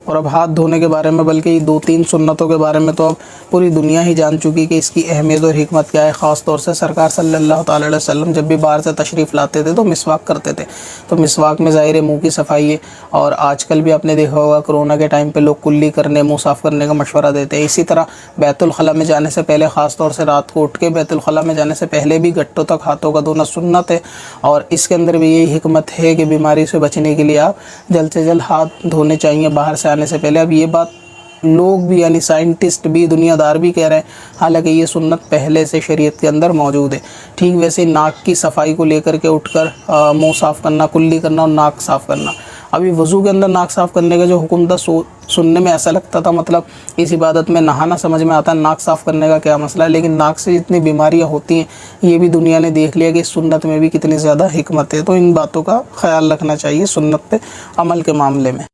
और अब हाथ धोने के बारे में, बल्कि 2-3 सुन्नतों के बारे में तो अब पूरी दुनिया ही जान चुकी कि इसकी अहमियत और हिकमत क्या है। ख़ास तौर से सरकार सल्लल्लाहु ताला अलैहि वसल्लम जब भी बाहर से तशरीफ़ लाते थे तो मिसवाक करते थे। तो मिसवाक में ज़ाहिर है मुँह की सफाई है। और आजकल भी आपने देखा होगा कोरोना के टाइम पे लोग कुल्ली करने, मुँह साफ़ करने का मशवरा देते हैं। इसी तरह बैतुल खला में जाने से पहले, ख़ास तौर से रात को उठ के बैतुल खला में जाने से पहले भी गट्टों तक हाथों का धोना सुन्नत है। और इसके अंदर भी यही हिकमत है कि बीमारी से बचने के लिए आप जल्द से जल्द हाथ धोने चाहिए बाहर से आने से पहले। अब ये बात लोग भी, यानी साइंटिस्ट भी, दुनियादार भी कह रहे हैं, हालांकि ये सुन्नत पहले से शरीयत के अंदर मौजूद है। ठीक वैसे नाक की सफाई को लेकर के उठकर मुंह साफ़ करना, कुल्ली करना और नाक साफ़ करना। अभी वज़ू के अंदर नाक साफ़ करने का जो हुक्म था, सुनने में ऐसा लगता था मतलब इस इबादत में नहाना समझ में आता है, नाक साफ़ करने का क्या मसला है। लेकिन नाक से जितनी बीमारियां होती हैं ये भी दुनिया ने देख लिया कि इस सुन्नत में भी कितनी ज़्यादा हिकमत है। तो इन बातों का ख्याल रखना चाहिए सुन्नत पे अमल के मामले में।